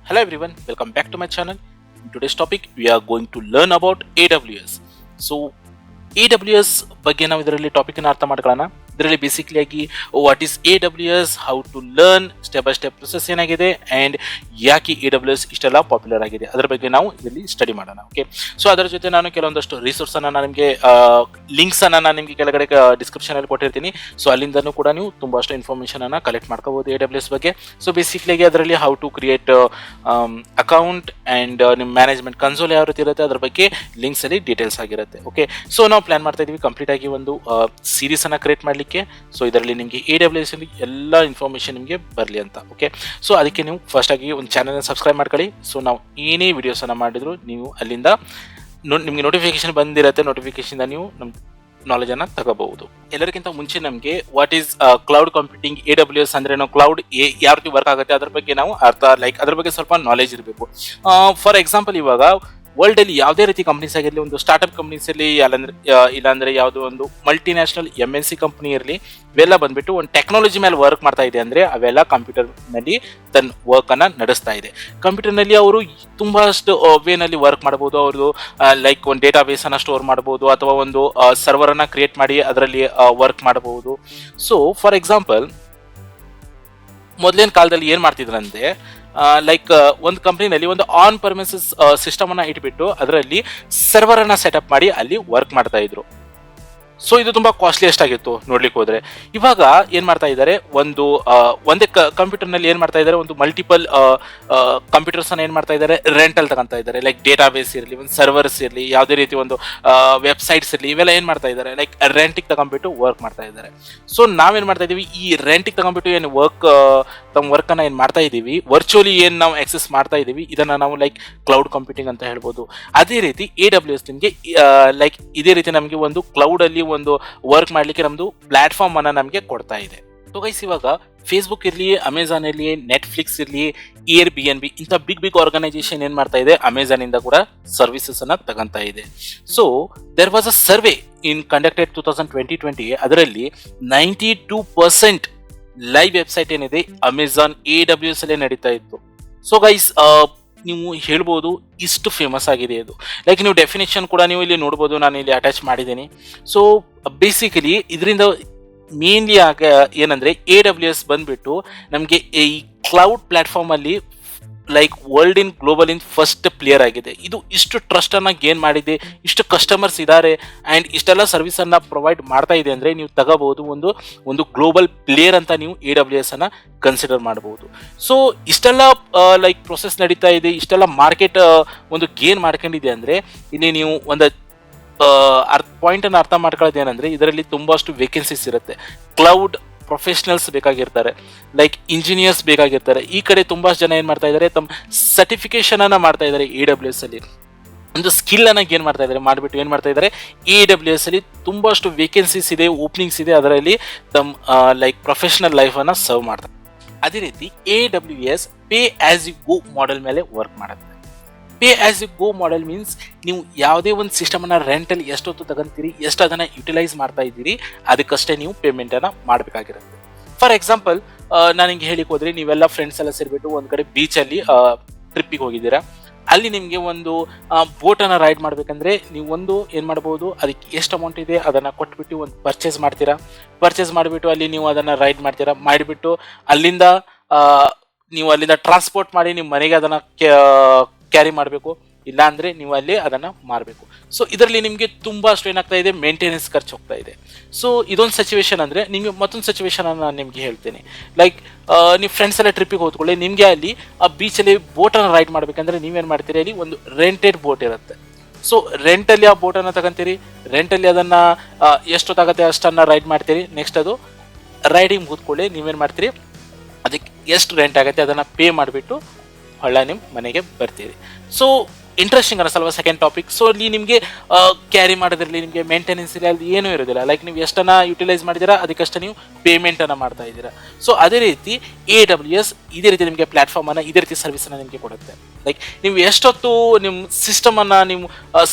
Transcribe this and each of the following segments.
Hello everyone, welcome back to my channel. In today's topic, we are going to learn about AWS. So, AWS ಬಗ್ಗೆ ನಾವು ಇದರಲ್ಲಿ topic ಅನ್ನು ಅರ್ಥ ಮಾಡ್ಕೊಳ್ಳೋಣ. ಇದರಲ್ಲಿ ಬೇಸಿಕಲಿ ಆಗಿ what is AWS, how to learn, step by step process ಏನಾಗಿದೆ and ಯಾಕೆ AWS ಇಷ್ಟೆಲ್ಲ ಪಾಪ್ಯುಲರ್ ಆಗಿದೆ ಅದರ ಬಗ್ಗೆ ನಾವು ಇದರಲ್ಲಿ ಸ್ಟಡಿ ಮಾಡೋಣ. ಓಕೆ, ಸೊ ಅದರ ಜೊತೆ ನಾನು ಕೆಲವೊಂದಷ್ಟು ರಿಸೋರ್ಸ್ ಅನ್ನ ನಾನು ನಿಮಗೆ ಲಿಂಕ್ಸ್ ಅನ್ನ ನಾನು ನಿಮಗೆ ಕೆಳಗಡೆ ಡಿಸ್ಕ್ರಿಪ್ಷನ್ ಅಲ್ಲಿ ಕೊಟ್ಟಿರ್ತೀನಿ. ಸೊ ಅಲ್ಲಿಂದನೂ ಕೂಡ ನೀವು ತುಂಬಾಷ್ಟು ಇನ್ಫಾರ್ಮೇಶನ್ ಅನ್ನ ಕಲೆಕ್ಟ್ ಮಾಡ್ಕೋಬಹುದು AWS ಬಗ್ಗೆ. ಸೊ ಬೇಸಿಕ್ಲಿ ಅದರಲ್ಲಿ how to create account and ನಿಮ್ಮ ಮ್ಯಾನೇಜ್ಮೆಂಟ್ ಕನ್ಸೋಲ್ ಯಾವ ರೀತಿ ಇರುತ್ತೆ ಅದರ ಬಗ್ಗೆ ಲಿಂಕ್ಸ್ ಅಲ್ಲಿ ಡೀಟೇಲ್ಸ್ ಆಗಿರುತ್ತೆ. ಓಕೆ, ಸೊ ನಾವು ಪ್ಲಾನ್ ಮಾಡ್ತಾ ಇದೀವಿ ಕಂಪ್ಲೀಟ್ ಆಗಿ ಒಂದು ಸೀರೀಸ್ ಅನ್ನ ಕ್ರಿಯೇಟ್ ಮಾಡ್ಲಿಕ್ಕೆ. ಸೊ ಇದರಲ್ಲಿ ನಿಮಗೆ AWS ಅಲ್ಲಿ ಎಲ್ಲ ಇನ್ಫಾರ್ಮೇಶನ್ ನಿಮಗೆ ಬರಲಿ ಅಂತ. ಓಕೆ, ಸೊ ಅದಕ್ಕೆ ನೀವು ಫಸ್ಟ್ ಆಗಿ ಒಂದು ಚಾನಲ್ ಸಬ್ಸ್ಕ್ರೈಬ್ ಮಾಡ್ಕೊಳ್ಳಿ. ಸೊ ನಾವು ಏನೇ ವಿಡಿಯೋಸ್ ಅನ್ನ ಮಾಡಿದ್ರು ನೀವು ಅಲ್ಲಿಂದ ನಿಮಗೆ ನೋಟಿಫಿಕೇಶನ್ ಬಂದಿರುತ್ತೆ. ನೋಟಿಫಿಕೇಶನ್ ನೀವು ನಮ್ಮ ನಾಲೆಜ್ ಅನ್ನ ತಗೋಬಹುದು. ಎಲ್ಲರಿಗಿಂತ ಮುಂಚೆ ನಮಗೆ what is cloud computing, AWS ಅಂದ್ರೆ ನಾವು ಕ್ಲೌಡ್ ಯಾವ ರೀತಿ ವರ್ಕ್ ಆಗುತ್ತೆ ಅದ್ರ ಬಗ್ಗೆ ನಾವು ಅದ್ರ ಬಗ್ಗೆ ಸ್ವಲ್ಪ ನಾಲೆಜ್ ಇರಬೇಕು. ಫಾರ್ ಎಕ್ಸಾಂಪಲ್, ಇವಾಗ ವರ್ಲ್ಡ್ ಅಲ್ಲಿ ಯಾವುದೇ ರೀತಿ ಕಂಪ್ನೀಸ್ ಆಗಿರಲಿ, ಒಂದು ಸ್ಟಾರ್ಟ್ಅಪ್ ಕಂಪ್ನೀಸ್ ಇರಲಿ, ಇಲ್ಲಾಂದ್ರೆ ಯಾವುದೋ ಒಂದು ಮಲ್ಟಿನ್ಯಾಷನಲ್ MNC ಕಂಪ್ನಿ ಇರಲಿ, ಇವೆಲ್ಲ ಬಂದ್ಬಿಟ್ಟು ಒಂದು ಟೆಕ್ನಾಲಜಿ ಮೇಲೆ ವರ್ಕ್ ಮಾಡ್ತಾ ಇದೆ ಅಂದ್ರೆ ಅವೆಲ್ಲ ಕಂಪ್ಯೂಟರ್ ನಲ್ಲಿ ತನ್ನ ವರ್ಕ್ ಅನ್ನ ನಡೆಸ್ತಾ ಇದೆ. ಕಂಪ್ಯೂಟರ್ ನಲ್ಲಿ ಅವರು ತುಂಬಾಷ್ಟು ವೇನಲ್ಲಿ ವರ್ಕ್ ಮಾಡಬಹುದು. ಅವ್ರದ್ದು ಲೈಕ್ ಒಂದು ಡೇಟಾ ಬೇಸ್ ಅನ್ನ ಸ್ಟೋರ್ ಮಾಡಬಹುದು ಅಥವಾ ಒಂದು ಸರ್ವರ್ ಅನ್ನ ಕ್ರಿಯೇಟ್ ಮಾಡಿ ಅದರಲ್ಲಿ ವರ್ಕ್ ಮಾಡಬಹುದು. ಸೊ ಫಾರ್ ಎಕ್ಸಾಂಪಲ್, ಮೊದಲಿನ ಕಾಲದಲ್ಲಿ ಏನ್ ಮಾಡ್ತಿದ್ರಂದ್ರೆ ಲೈಕ್ ಒಂದು ಕಂಪ್ನಿನಲ್ಲಿ ಒಂದು ಆನ್ ಪರ್ಮಿಸಸ್ ಸಿಸ್ಟಮ್ ಅನ್ನ ಇಟ್ಬಿಟ್ಟು ಅದರಲ್ಲಿ ಸರ್ವರ್ ಅನ್ನ ಸೆಟಪ್ ಮಾಡಿ ಅಲ್ಲಿ ವರ್ಕ್ ಮಾಡ್ತಾ ಇದ್ರು. ಸೊ ಇದು ತುಂಬಾ ಕಾಸ್ಟ್ಲಿಯೆಸ್ಟ್ ಆಗಿತ್ತು ನೋಡ್ಲಿಕ್ಕೆ ಹೋದ್ರೆ. ಇವಾಗ ಏನ್ ಮಾಡ್ತಾ ಇದ್ದಾರೆ, ಒಂದೇ ಕಂಪ್ಯೂಟರ್ ನಲ್ಲಿ ಏನ್ ಮಾಡ್ತಾ ಇದ್ದಾರೆ, ಒಂದು ಮಲ್ಟಿಪಲ್ ಕಂಪ್ಯೂಟರ್ಸ್ ಅನ್ನ ಏನ್ ಮಾಡ್ತಾ ಇದ್ದಾರೆ, ರೆಂಟಲ್ ತಗೊಂತಾ ಇದ್ದಾರೆ. ಲೈಕ್ ಡೇಟಾ ಬೇಸ್ ಇರಲಿ, ಒಂದು ಸರ್ವರ್ಸ್ ಇರಲಿ, ಯಾವುದೇ ರೀತಿ ಒಂದು ವೆಬ್ಸೈಟ್ಸ್ ಇರಲಿ, ಇವೆಲ್ಲ ಏನ್ ಮಾಡ್ತಾ ಇದ್ದಾರೆ, ಲೈಕ್ ರೆಂಟಿಗೆ ತಗೊಂಡ್ಬಿಟ್ಟು ವರ್ಕ್ ಮಾಡ್ತಾ ಇದ್ದಾರೆ. ಸೊ ನಾವೇನ್ ಮಾಡ್ತಾ ಇದೀವಿ, ಈ ರೆಂಟಿಗೆ ತಗೊಂಡ್ಬಿಟ್ಟು ಏನು ತಮ್ಮ ವರ್ಕ್ ಅನ್ನ ಏನ್ ಮಾಡ್ತಾ ಇದೀವಿ, ವರ್ಚುವಲಿ ಏನ್ ನಾವು ಆಕ್ಸೆಸ್ ಮಾಡ್ತಾ ಇದೀವಿ, ಇದನ್ನ ನಾವು ಲೈಕ್ ಕ್ಲೌಡ್ ಕಂಪ್ಯೂಟಿಂಗ್ ಅಂತ ಹೇಳ್ಬೋದು. ಅದೇ ರೀತಿ AWS ನಿಮಗೆ ಲೈಕ್ ಇದೇ ರೀತಿ ನಮಗೆ ಒಂದು ಕ್ಲೌಡ್ ಅಲ್ಲಿ ಒಂದು ವರ್ಕ್ ಮಾಡ್ಲಿಕ್ಕೆ ನಮ್ದು ಪ್ಲಾಟ್ಫಾರ್ಮ್ ಅನ್ನ ನಮಗೆ ಕೊಡ್ತಾ ಇದೆ. ಸೊ ಗೈಸ್, ಇವಾಗ ಫೇಸ್ಬುಕ್ ಇರಲಿ, ಅಮೆಝಾನ್ ಇರಲಿ, ನೆಟ್ಫ್ಲಿಕ್ಸ್ ಇರಲಿ, Airbnb ಇಂಥ ಬಿಗ್ ಆರ್ಗನೈಸೇಷನ್ ಏನ್ ಮಾಡ್ತಾ ಇದೆ, ಅಮೆಝಾನ್ ಇಂದ ಕೂಡ ಸರ್ವಿಸಸ್ ಅನ್ನ ತಗೊಂತಾ ಇದೆ. So there was a survey in conducted 2020. ಅದರಲ್ಲಿ 92% ಲೈವ್ ವೆಬ್ಸೈಟ್ ಏನಿದೆ ಅಮೆಝಾನ್ AWS ಅಲ್ಲೇ ನಡೀತಾ ಇತ್ತು. ಸೊ ಗೈಸ್, ನೀವು ಹೇಳ್ಬೋದು ಇಷ್ಟು ಫೇಮಸ್ ಆಗಿದೆ ಇದು. ಲೈಕ್ ನೀವು ಡೆಫಿನೇಷನ್ ಕೂಡ ನೀವು ಇಲ್ಲಿ ನೋಡ್ಬೋದು, ನಾನು ಇಲ್ಲಿ ಅಟ್ಯಾಚ್ ಮಾಡಿದ್ದೀನಿ. ಸೊ ಬೇಸಿಕಲಿ ಇದರಿಂದ ಮೇನ್ಲಿ ಏನಂದ್ರೆ AWS ಬಂದ್ಬಿಟ್ಟು ನಮಗೆ ಈ ಕ್ಲೌಡ್ ಪ್ಲಾಟ್ಫಾರ್ಮ್ ಅಲ್ಲಿ like world in global in first player ಆಗಿದೆ. ಇದು ಇಷ್ಟು ಟ್ರಸ್ಟ್ ಅನ್ನ ಗೇನ್ ಮಾಡಿದೆ, ಇಷ್ಟು ಕಸ್ಟಮರ್ಸ್ ಇದ್ದಾರೆ ಅಂಡ್ ಇಷ್ಟೆಲ್ಲ ಸರ್ವಿಸ್ ಅನ್ನ ಪ್ರೊವೈಡ್ ಮಾಡ್ತಾ ಇದೆ ಅಂದ್ರೆ ನೀವು ತಗೋಬಹುದು ಒಂದು ಗ್ಲೋಬಲ್ ಪ್ಲೇಯರ್ ಅಂತ ನೀವು AWS ಅನ್ನ ಕನ್ಸಿಡರ್ ಮಾಡಬಹುದು. ಸೊ ಇಷ್ಟೆಲ್ಲ ಲೈಕ್ ಪ್ರೊಸೆಸ್ ನಡೀತಾ ಇದೆ, ಇಷ್ಟೆಲ್ಲ ಮಾರ್ಕೆಟ್ ಒಂದು ಗೇನ್ ಮಾಡ್ಕೊಂಡಿದೆ ಅಂದ್ರೆ ಇಲ್ಲಿ ನೀವು ಒಂದು ಪಾಯಿಂಟ್ ಅನ್ನು ಅರ್ಥ ಮಾಡ್ಕೊಳ್ಳೋದು ಏನಂದ್ರೆ ಇದರಲ್ಲಿ ತುಂಬಾಷ್ಟು ವೇಕೆನ್ಸೀಸ್ ಇರುತ್ತೆ. ಕ್ಲೌಡ್ ಪ್ರೊಫೆಷನಲ್ಸ್ ಬೇಕಾಗಿರ್ತಾರೆ, ಲೈಕ್ ಇಂಜಿನಿಯರ್ಸ್ ಬೇಕಾಗಿರ್ತಾರೆ. ಈ ಕಡೆ ತುಂಬಾ ಜನ ಏನ್ ಮಾಡ್ತಾ ಇದ್ದಾರೆ, ತಮ್ಮ ಸರ್ಟಿಫಿಕೇಶನ್ ಅನ್ನ ಮಾಡ್ತಾ ಇದ್ದಾರೆ AWS ಅಲ್ಲಿ, ಒಂದು ಸ್ಕಿಲ್ ಅನ್ನ ಗೇನ್ ಮಾಡ್ತಾ ಇದ್ದಾರೆ. ಮಾಡಿಬಿಟ್ಟು ಏನ್ ಮಾಡ್ತಾ ಇದ್ದಾರೆ, AWS ಅಲ್ಲಿ ತುಂಬಾಷ್ಟು ವೇಕೆನ್ಸೀಸ್ ಇದೆ, ಓಪನಿಂಗ್ಸ್ ಇದೆ, ಅದರಲ್ಲಿ ತಮ್ಮ ಲೈಕ್ ಪ್ರೊಫೆಷನಲ್ ಲೈಫ್ ಅನ್ನ ಸರ್ವ್ ಮಾಡ್ತಾರೆ. ಅದೇ ರೀತಿ AWS pay as you go model ಮೇಲೆ ವರ್ಕ್ ಮಾಡುತ್ತೆ. Pay as you go model means ನೀವು ಯಾವುದೇ ಒಂದು ಸಿಸ್ಟಮ್ ಅನ್ನ ರೆಂಟಲ್ಲಿ ಎಷ್ಟೊತ್ತು ತಗೊಂತೀರಿ, ಎಷ್ಟು ಅದನ್ನ ಯುಟಿಲೈಸ್ ಮಾಡ್ತಾ ಇದ್ದೀರಿ, ಅದಕ್ಕಷ್ಟೇ ನೀವು ಪೇಮೆಂಟ್ ಅನ್ನ ಮಾಡಬೇಕಾಗಿರುತ್ತೆ. ಫಾರ್ ಎಕ್ಸಾಂಪಲ್, ನಾನು ಹಿಂಗೆ ಹೇಳಿಕ್ ಹೋದ್ರೆ, ನೀವೆಲ್ಲ ಫ್ರೆಂಡ್ಸ್ ಎಲ್ಲ ಸೇರಿಬಿಟ್ಟು ಒಂದ್ ಕಡೆ ಬೀಚ್ ಅಲ್ಲಿ ಟ್ರಿಪ್ಪಿಗೆ ಹೋಗಿದ್ದೀರಾ. ಅಲ್ಲಿ ನಿಮ್ಗೆ ಒಂದು ಬೋಟ್ ಅನ್ನ ರೈಡ್ ಮಾಡ್ಬೇಕಂದ್ರೆ ನೀವು ಏನ್ ಮಾಡಬಹುದು, ಅದಕ್ಕೆ ಎಷ್ಟು ಅಮೌಂಟ್ ಇದೆ ಅದನ್ನ ಕೊಟ್ಬಿಟ್ಟು ಒಂದು ಪರ್ಚೇಸ್ ಮಾಡ್ತೀರಾ. ಪರ್ಚೇಸ್ ಮಾಡಿಬಿಟ್ಟು ಅಲ್ಲಿ ನೀವು ಅದನ್ನ ರೈಡ್ ಮಾಡ್ತೀರಾ. ಮಾಡಿಬಿಟ್ಟು ಅಲ್ಲಿಂದ ಟ್ರಾನ್ಸ್ಪೋರ್ಟ್ ಮಾಡಿ ನಿಮ್ಮ ಮನೆಗೆ ಅದನ್ನ ಕ್ಯಾರಿ ಮಾಡಬೇಕು, ಇಲ್ಲ ಅಂದ್ರೆ ನೀವು ಅಲ್ಲಿ ಅದನ್ನ ಮಾರಬೇಕು. ಸೊ ಇದರಲ್ಲಿ ನಿಮಗೆ ತುಂಬಾ ಅಷ್ಟು ಏನಾಗ್ತಾ ಇದೆ, ಮೇಂಟೆನೆನ್ಸ್ ಖರ್ಚು ಹೋಗ್ತಾ ಇದೆ. ಸೊ ಇದೊಂದು ಸಿಚುವೇಶನ್ ಅಂದ್ರೆ ನಿಮ್ಗೆ ಮತ್ತೊಂದು ಸಿಚುವೇಶನ್ ಅನ್ನ ನಾನು ನಿಮ್ಗೆ ಹೇಳ್ತೇನೆ. ಲೈಕ್ ನೀವು ಫ್ರೆಂಡ್ಸ್ ಎಲ್ಲ ಟ್ರಿಪ್ಪಿಗೆ ಹೋದ್ಕೊಳ್ಳಿ, ನಿಮ್ಗೆ ಅಲ್ಲಿ ಆ ಬೀಚಲ್ಲಿ ಬೋಟ್ ಅನ್ನ ರೈಡ್ ಮಾಡ್ಬೇಕಂದ್ರೆ ನೀವೇನ್ ಮಾಡ್ತೀರಿ, ಅಲ್ಲಿ ಒಂದು ರೆಂಟೆಡ್ ಬೋಟ್ ಇರುತ್ತೆ. ಸೊ ರೆಂಟಲ್ಲಿ ಆ ಬೋಟ್ ಅನ್ನ ತಗೊಂತೀರಿ, ರೆಂಟಲ್ಲಿ ಅದನ್ನ ಎಷ್ಟೊತ್ತಾಗತ್ತೆ ಅಷ್ಟನ್ನ ರೈಡ್ ಮಾಡ್ತೀರಿ. ನೆಕ್ಸ್ಟ್ ಅದು ರೈಡಿಂಗ್ ಕೂತ್ಕೊಳ್ಳಿ, ನೀವೇನ್ ಮಾಡ್ತೀರಿ, ಅದಕ್ಕೆ ಎಷ್ಟು ರೆಂಟ್ ಆಗುತ್ತೆ ಅದನ್ನ ಪೇ ಮಾಡಿಬಿಟ್ಟು ಹೊಳ್ಳ ನಿಮ್ಮ ಮನೆಗೆ ಬರ್ತೀರಿ. ಸೊ ಇಂಟ್ರೆಸ್ಟಿಂಗ್ ಅನಿಸಲ್ವಾ ಸೆಕೆಂಡ್ ಟಾಪಿಕ್. ಸೊ ಇಲ್ಲಿ ನಿಮಗೆ ಕ್ಯಾರಿ ಮಾಡೋದ್ರಲ್ಲಿ ನಿಮಗೆ ಮೇಂಟೆನೆನ್ಸ್ ಇಲ್ಲ, ಅಲ್ಲಿ ಏನೂ ಇರೋದಿಲ್ಲ. ಲೈಕ್ ನೀವು ಎಷ್ಟನ್ನ ಯುಟಿಲೈಸ್ ಮಾಡಿದ್ದೀರಾ ಅದಕ್ಕಷ್ಟು ನೀವು ಪೇಮೆಂಟ್ ಅನ್ನ ಮಾಡ್ತಾ ಇದ್ದೀರಾ. ಸೊ ಅದೇ ರೀತಿ AWS ಇದೇ ರೀತಿ ನಿಮಗೆ ಪ್ಲಾಟ್ಫಾರ್ಮ್ ಅನ್ನ ಇದೇ ರೀತಿ ಸರ್ವಿಸ್ ಅನ್ನ ನಿಮಗೆ ಕೊಡುತ್ತೆ. ಲೈಕ್ ನೀವು ಎಷ್ಟೊತ್ತು ನಿಮ್ಮ ಸಿಸ್ಟಮ್ ಅನ್ನ ನೀವು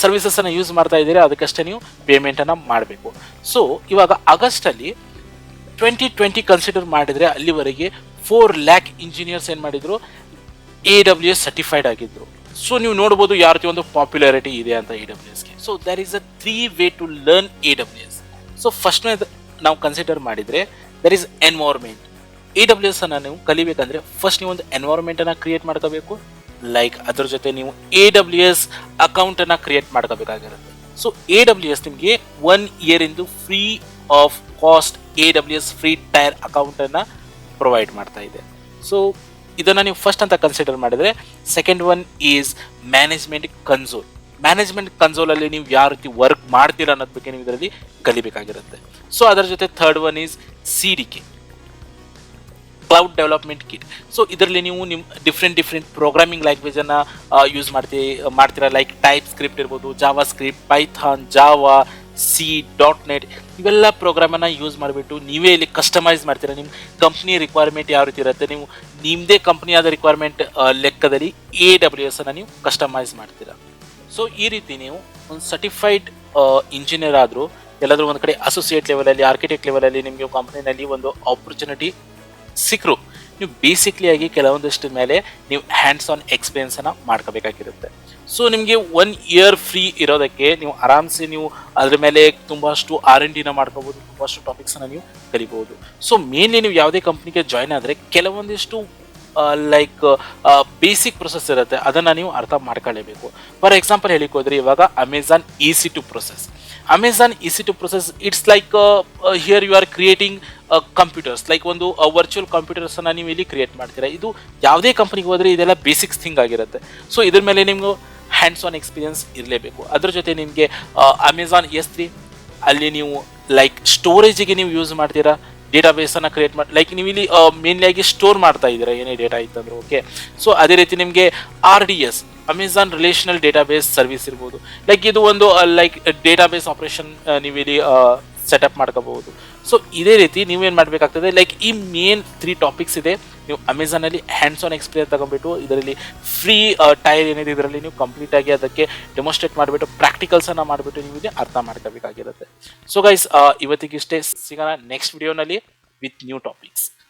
ಸರ್ವಿಸಸ್ ಅನ್ನ ಯೂಸ್ ಮಾಡ್ತಾ ಇದ್ದೀರಾ ಅದಕ್ಕಷ್ಟೇ ನೀವು ಪೇಮೆಂಟ್ ಅನ್ನ ಮಾಡಬೇಕು. ಸೊ ಇವಾಗ ಆಗಸ್ಟ್ ಅಲ್ಲಿ 2020 ಕನ್ಸಿಡರ್ ಮಾಡಿದ್ರೆ ಅಲ್ಲಿವರೆಗೆ 4 lakh ಇಂಜಿನಿಯರ್ಸ್ ಏನ್ ಮಾಡಿದ್ರು, AWS ಸರ್ಟಿಫೈಡ್ ಆಗಿದ್ರು. ಸೊ ನೀವು ನೋಡ್ಬೋದು ಯಾವ ರೀತಿ ಒಂದು ಪಾಪ್ಯುಲಾರಿಟಿ ಇದೆ ಅಂತ AWSಗೆ. So there is a 3 way to learn AWS. So first ನಾವು ಕನ್ಸಿಡರ್ ಮಾಡಿದ್ರೆ ದರ್ ಇಸ್ ಎನ್ವೈರ್ಮೆಂಟ್. AWS ಅನ್ನ ನೀವು ಕಲಿಬೇಕಂದ್ರೆ ಫಸ್ಟ್ ನೀವು ಒಂದು ಎನ್ವೈರ್ಮೆಂಟ್ ಅನ್ನ ಕ್ರಿಯೇಟ್ ಮಾಡ್ಕೋಬೇಕು. ಲೈಕ್ ಅದ್ರ ಜೊತೆ ನೀವು AWS ಅಕೌಂಟ್ ಅನ್ನ ಕ್ರಿಯೇಟ್ ಮಾಡ್ಕೋಬೇಕಾಗಿರುತ್ತೆ. ಸೊ AWS ನಿಮಗೆ 1 ಇಯರ್ ಇಂದು free of cost AWS free tier account ಅನ್ನ ಪ್ರೊವೈಡ್ ಮಾಡ್ತಾ ಇದೆ. ಸೊ ಇದನ್ನ ನೀವು ಫಸ್ಟ್ ಅಂತ ಕನ್ಸಿಡರ್ ಮಾಡಿದ್ರೆ, second one is management console. Management console ಅಲ್ಲಿ ನೀವು ಯಾವ ರೀತಿ ವರ್ಕ್ ಮಾಡ್ತೀರಾ ಅನ್ನೋದ್ ಬಗ್ಗೆ ನೀವು ಇದರಲ್ಲಿ ಕಲಿಬೇಕಾಗಿರುತ್ತೆ. ಸೊ ಅದರ ಜೊತೆ third one is CDK, cloud development kit. So ಇದರಲ್ಲಿ ನೀವು ನಿಮ್ಮ ಡಿಫ್ರೆಂಟ್ ಪ್ರೋಗ್ರಾಮಿಂಗ್ ಲ್ಯಾಂಗ್ವೇಜ್ ಅನ್ನ ಯೂಸ್ ಮಾಡ್ತೀರಾ. ಲೈಕ್ ಟೈಪ್ ಸ್ಕ್ರಿಪ್ಟ್ ಇರ್ಬೋದು, Java script, Python, Java, C.NET ಇವೆಲ್ಲ ಪ್ರೋಗ್ರಾಮನ್ನು ಯೂಸ್ ಮಾಡಿಬಿಟ್ಟು ನೀವೇ ಇಲ್ಲಿ ಕಸ್ಟಮೈಸ್ ಮಾಡ್ತೀರಾ. ನಿಮ್ಮ ಕಂಪ್ನಿ ರಿಕ್ವೈರ್ಮೆಂಟ್ ಯಾವ ರೀತಿ ಇರುತ್ತೆ, ನೀವು ನಿಮ್ಮದೇ ಕಂಪ್ನಿಯಾದ ರಿಕ್ವೈರ್ಮೆಂಟ್ ಲೆಕ್ಕದಲ್ಲಿ AWS ಅನ್ನು ನೀವು ಕಸ್ಟಮೈಸ್ ಮಾಡ್ತೀರಾ. ಸೊ ಈ ರೀತಿ ನೀವು ಒಂದು ಸರ್ಟಿಫೈಡ್ ಇಂಜಿನಿಯರ್ ಆದರೂ ಎಲ್ಲಾದರೂ ಒಂದು ಕಡೆ ಅಸೋಸಿಯೇಟ್ ಲೆವೆಲಲ್ಲಿ, ಆರ್ಕಿಟೆಕ್ಟ್ ಲೆವೆಲಲ್ಲಿ ನಿಮಗೆ ಕಂಪ್ನಿನಲ್ಲಿ ಒಂದು ಆಪರ್ಚುನಿಟಿ ಸಿಕ್ಕರು, ನೀವು ಬೇಸಿಕ್ಲಿ ಆಗಿ ಕೆಲವೊಂದಷ್ಟು ಮೇಲೆ ನೀವು ಹ್ಯಾಂಡ್ಸ್ ಆನ್ ಎಕ್ಸ್ಪೀರಿಯನ್ಸ್ ಅನ್ನ ಮಾಡ್ಕೋಬೇಕಾಗಿರುತ್ತೆ. ಸೊ ನಿಮಗೆ 1 ಇಯರ್ ಫ್ರೀ ಇರೋದಕ್ಕೆ ನೀವು ಆರಾಮ್ಸೆ ನೀವು ಅದ್ರ ಮೇಲೆ ತುಂಬಾಷ್ಟು R&Dನ ಮಾಡ್ಕೋಬಹುದು, ತುಂಬಾಷ್ಟು ಟಾಪಿಕ್ಸ್ ಅನ್ನ ನೀವು ಕಲಿಬಹುದು. ಸೊ ಮೇನ್ಲಿ ನೀವು ಯಾವುದೇ ಕಂಪ್ನಿಗೆ ಜಾಯ್ನ್ ಆದರೆ ಕೆಲವೊಂದಿಷ್ಟು ಲೈಕ್ ಬೇಸಿಕ್ ಪ್ರೊಸೆಸ್ ಇರುತ್ತೆ, ಅದನ್ನು ನೀವು ಅರ್ಥ ಮಾಡ್ಕೊಳ್ಳೇಬೇಕು. ಫಾರ್ ಎಕ್ಸಾಂಪಲ್ ಹೇಳಿಕ್ ಹೋದ್ರೆ ಇವಾಗ Amazon EC2 process. Amazon EC2 process it's like here you are creating computers, like ಒಂದು ವರ್ಚುವಲ್ ಕಂಪ್ಯೂಟರ್ಸ್ ಅನ್ನ ನೀವು ಇಲ್ಲಿ ಕ್ರಿಯೇಟ್ ಮಾಡ್ತೀರಾ. ಇದು ಯಾವುದೇ ಕಂಪ್ನಿಗೆ ಹೋದ್ರೆ ಇದೆಲ್ಲ ಬೇಸಿಕ್ಸ್ ಥಿಂಗ್ ಆಗಿರುತ್ತೆ. ಸೊ ಇದ್ರ ಮೇಲೆ ನಿಮ್ಗೆ ಹ್ಯಾಂಡ್ಸ್ ಆನ್ ಎಕ್ಸ್ಪೀರಿಯನ್ಸ್ ಇರಲೇಬೇಕು. ಅದ್ರ ಜೊತೆ ನಿಮಗೆ ಅಮೆಝಾನ್ S3 ಅಲ್ಲಿ ನೀವು ಲೈಕ್ ಸ್ಟೋರೇಜಿಗೆ ನೀವು ಯೂಸ್ ಮಾಡ್ತೀರಾ, ಡೇಟಾಬೇಸ್ ಅನ್ನ ಕ್ರಿಯೇಟ್ ಮಾಡಿ, ಲೈಕ್ ನೀವು ಇಲ್ಲಿ ಮೇನ್ಲಿ ಆಗಿ ಸ್ಟೋರ್ ಮಾಡ್ತಾ ಇದ್ದೀರಾ ಏನೇ ಡೇಟಾ ಇತ್ತಂದ್ರೆ. ಓಕೆ, ಸೊ ಅದೇ ರೀತಿ ನಿಮಗೆ RDS, Amazon relational database service ಇರ್ಬೋದು. ಲೈಕ್ ಇದು ಒಂದು ಲೈಕ್ ಡೇಟಾಬೇಸ್ ಆಪರೇಷನ್ ನೀವು ಇಲ್ಲಿ ಸೆಟಪ್ ಮಾಡ್ಕೋಬಹುದು. ಸೊ ಇದೇ ರೀತಿ ನೀವೇನು ಮಾಡಬೇಕಾಗ್ತದೆ, ಲೈಕ್ ಈ ಮೇನ್ 3 ಟಾಪಿಕ್ಸ್ ಇದೆ. ನೀವು ಅಮೆಝಾನಲ್ಲಿ ಹ್ಯಾಂಡ್ಸ್ ಆನ್ ಎಕ್ಸ್ಪೀರಿಯನ್ಸ್ ತಗೊಂಡ್ಬಿಟ್ಟು ಇದರಲ್ಲಿ ಫ್ರೀ ಟೈರ್ ಏನಿದೆ ಇದರಲ್ಲಿ ನೀವು ಕಂಪ್ಲೀಟ್ ಆಗಿ ಅದಕ್ಕೆ ಡೆಮೋಸ್ಟ್ರೇಟ್ ಮಾಡಿಬಿಟ್ಟು ಪ್ರಾಕ್ಟಿಕಲ್ಸ್ ಅನ್ನ ಮಾಡಿಬಿಟ್ಟು ನೀವು ಇಲ್ಲಿ ಅರ್ಥ ಮಾಡ್ಕೋಬೇಕಾಗಿರುತ್ತೆ. ಸೊ ಗೈಸ್, ಇವತ್ತಿಗಿಷ್ಟೇ, ಸಿಗೋಣ ನೆಕ್ಸ್ಟ್ ವಿಡಿಯೋನಲ್ಲಿ ವಿತ್ ನ್ಯೂ ಟಾಪಿಕ್ಸ್.